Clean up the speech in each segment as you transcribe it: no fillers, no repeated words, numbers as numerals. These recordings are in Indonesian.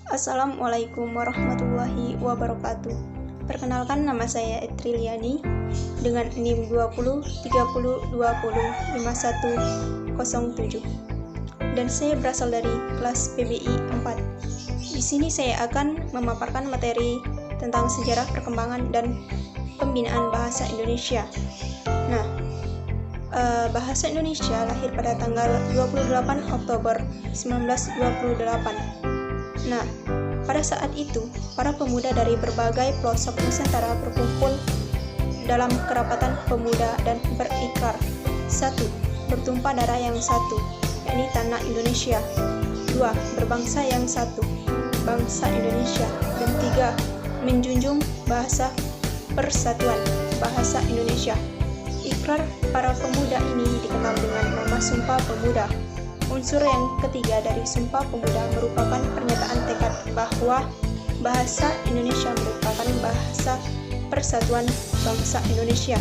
Assalamualaikum warahmatullahi wabarakatuh. Perkenalkan, nama saya Etriliani dengan NIM 2030205107 dan saya berasal dari kelas PBI 4. Di sini saya akan memaparkan materi tentang sejarah perkembangan dan pembinaan bahasa Indonesia. Bahasa Indonesia lahir pada tanggal 28 Oktober 1928. Pada saat itu, para pemuda dari berbagai pelosok Nusantara berkumpul dalam kerapatan pemuda dan berikrar. 1. Bertumpah darah yang satu, yakni tanah Indonesia. 2. Berbangsa yang satu, bangsa Indonesia. Dan 3. Menjunjung bahasa persatuan, bahasa Indonesia. Ikrar para pemuda ini dikenal dengan nama Sumpah Pemuda. Unsur yang ketiga dari Sumpah Pemuda merupakan pernyataan tekad bahwa bahasa Indonesia merupakan bahasa persatuan bangsa Indonesia.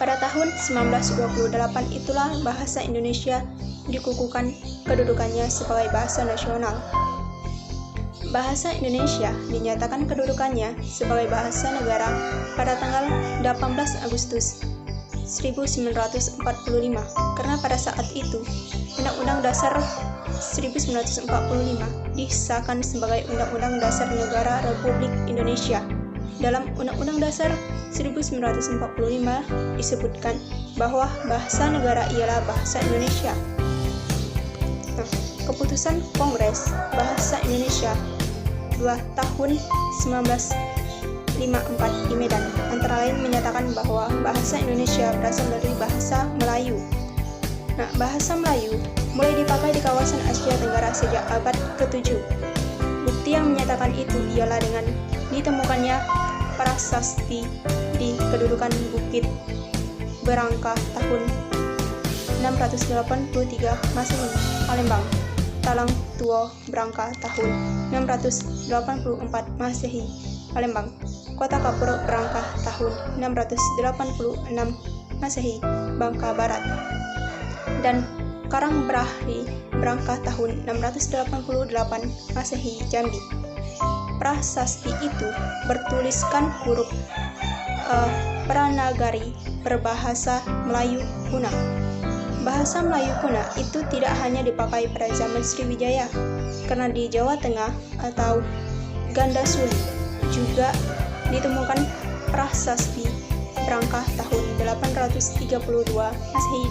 Pada tahun 1928 itulah bahasa Indonesia dikukuhkan kedudukannya sebagai bahasa nasional. Bahasa Indonesia dinyatakan kedudukannya sebagai bahasa negara pada tanggal 18 Agustus 1945 karena pada saat itu Undang-Undang Dasar 1945 disahkan sebagai Undang-Undang Dasar Negara Republik Indonesia. Dalam Undang-Undang Dasar 1945 disebutkan bahwa bahasa negara ialah bahasa Indonesia. Keputusan Kongres Bahasa Indonesia 2 tahun 1954 di Medan antara lain menyatakan bahwa bahasa Indonesia berasal dari bahasa Melayu. Bahasa Melayu mulai dipakai di kawasan Asia Tenggara sejak abad ke-7. Bukti yang menyatakan itu ialah dengan ditemukannya prasasti di kedudukan Bukit Berangka tahun 683 Masehi, Palembang, Talang Tuo Berangka tahun 684 Masehi, Palembang, Kota Kapur Berangka tahun 686 Masehi, Bangka Barat, dan Karang Brahri Berangka tahun 688 Masehi, Jambi. Prasasti itu bertuliskan huruf Pranagari berbahasa Melayu kuno. Bahasa Melayu kuno itu tidak hanya dipakai pada zaman Sriwijaya, karena di Jawa Tengah atau Gandasuli juga ditemukan prasasti Berangka tahun 832 Masehi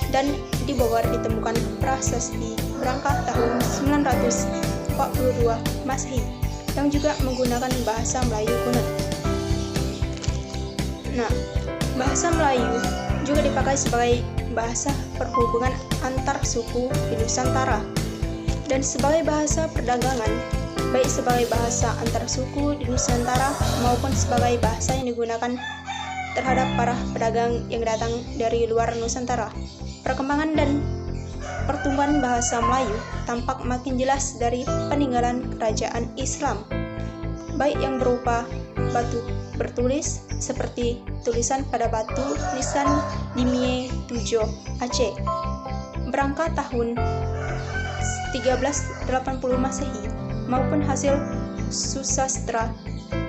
dan di Bogor ditemukan prasasti Berangka tahun 942 Masehi yang juga menggunakan bahasa Melayu kuno. Bahasa Melayu juga dipakai sebagai bahasa perhubungan antar suku di Nusantara dan sebagai bahasa perdagangan, baik sebagai bahasa antar suku di Nusantara maupun sebagai bahasa yang digunakan terhadap para pedagang yang datang dari luar Nusantara. Perkembangan dan pertumbuhan bahasa Melayu tampak makin jelas dari peninggalan kerajaan Islam, baik yang berupa batu bertulis seperti tulisan pada batu nisan Dimie Tujo Aceh Berangka tahun 1380 Masehi maupun hasil susastra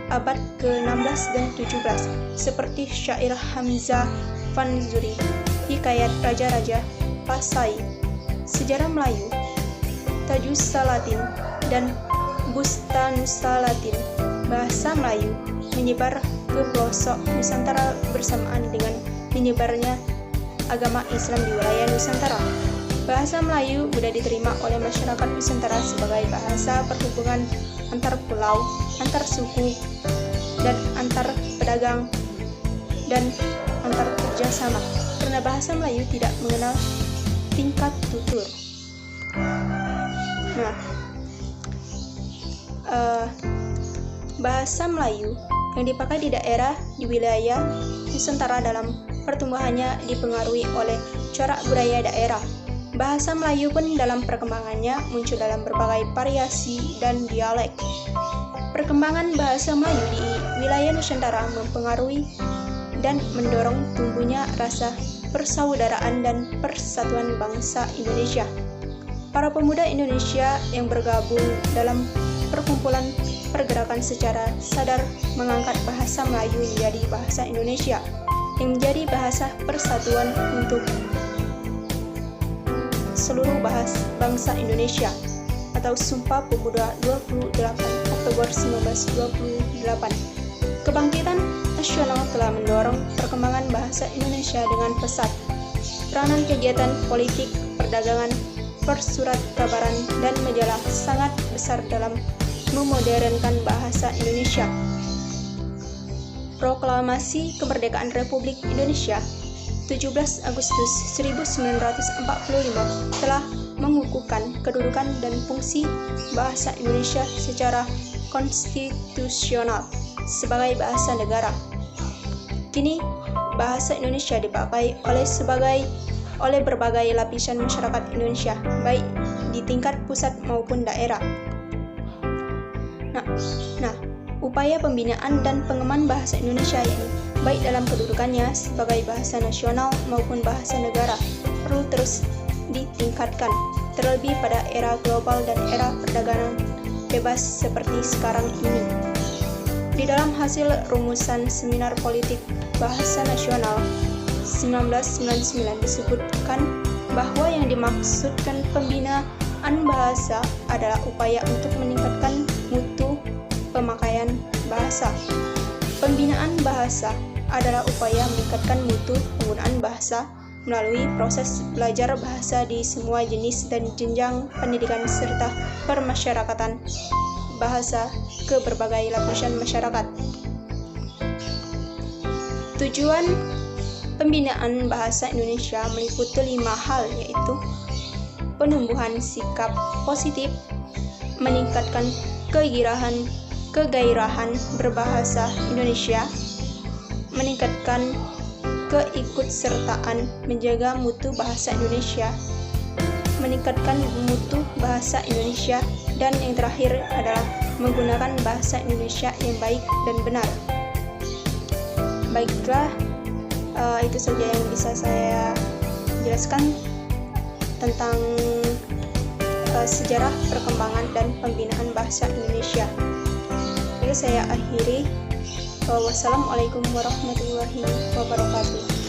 abad ke-16 dan 17 seperti syair Hamzah Fanzuri, Hikayat Raja-Raja Pasai, Sejarah Melayu, Tajus Salatin, dan Bustanusalatin. Bahasa Melayu menyebar ke pelosok Nusantara bersamaan dengan menyebarnya agama Islam di wilayah Nusantara. Bahasa Melayu mudah diterima oleh masyarakat Nusantara sebagai bahasa perhubungan antar pulau, antar suku, dan antar pedagang, dan antar kerjasama, karena bahasa Melayu tidak mengenal tingkat tutur. Bahasa Melayu yang dipakai di daerah di wilayah Nusantara dalam pertumbuhannya dipengaruhi oleh corak budaya daerah. Bahasa Melayu pun dalam perkembangannya muncul dalam berbagai variasi dan dialek. Perkembangan bahasa Melayu di wilayah Nusantara mempengaruhi dan mendorong tumbuhnya rasa persaudaraan dan persatuan bangsa Indonesia. para pemuda Indonesia yang bergabung dalam perkumpulan pergerakan secara sadar mengangkat bahasa Melayu menjadi bahasa Indonesia yang menjadi bahasa persatuan untuk seluruh bangsa Indonesia atau Sumpah Pemuda 28 Oktober 1928. Kebangkitan nasional telah mendorong perkembangan bahasa Indonesia dengan pesat. Peranan kegiatan politik, perdagangan, persurat kabaran, dan majalah sangat besar dalam memodernkan bahasa Indonesia. Proklamasi Kemerdekaan Republik Indonesia 17 Agustus 1945 telah mengukuhkan kedudukan dan fungsi bahasa Indonesia secara konstitusional sebagai bahasa negara. Kini, bahasa Indonesia dipakai oleh berbagai lapisan masyarakat Indonesia, baik di tingkat pusat maupun daerah. Nah, upaya pembinaan dan pengembangan bahasa Indonesia ini, baik dalam kedudukannya sebagai bahasa nasional maupun bahasa negara, perlu terus ditingkatkan, terlebih pada era global dan era perdagangan bebas seperti sekarang ini. Di dalam hasil rumusan Seminar Politik Bahasa Nasional 1999 disebutkan bahwa yang dimaksudkan pembinaan bahasa adalah upaya untuk meningkatkan mutu pemakaian bahasa. Pembinaan bahasa adalah upaya meningkatkan mutu penggunaan bahasa melalui proses belajar bahasa di semua jenis dan jenjang pendidikan serta permasyarakatan bahasa ke berbagai lapisan masyarakat. Tujuan pembinaan bahasa Indonesia meliputi 5 hal, yaitu penumbuhan sikap positif, meningkatkan kegairahan berbahasa Indonesia, meningkatkan keikutsertaan, menjaga mutu bahasa Indonesia, meningkatkan mutu bahasa Indonesia, dan yang terakhir adalah menggunakan bahasa Indonesia yang baik dan benar. Baiklah, itu saja yang bisa saya jelaskan tentang sejarah perkembangan dan pembinaan bahasa Indonesia. Jadi saya akhiri. Wassalamualaikum warahmatullahi wabarakatuh.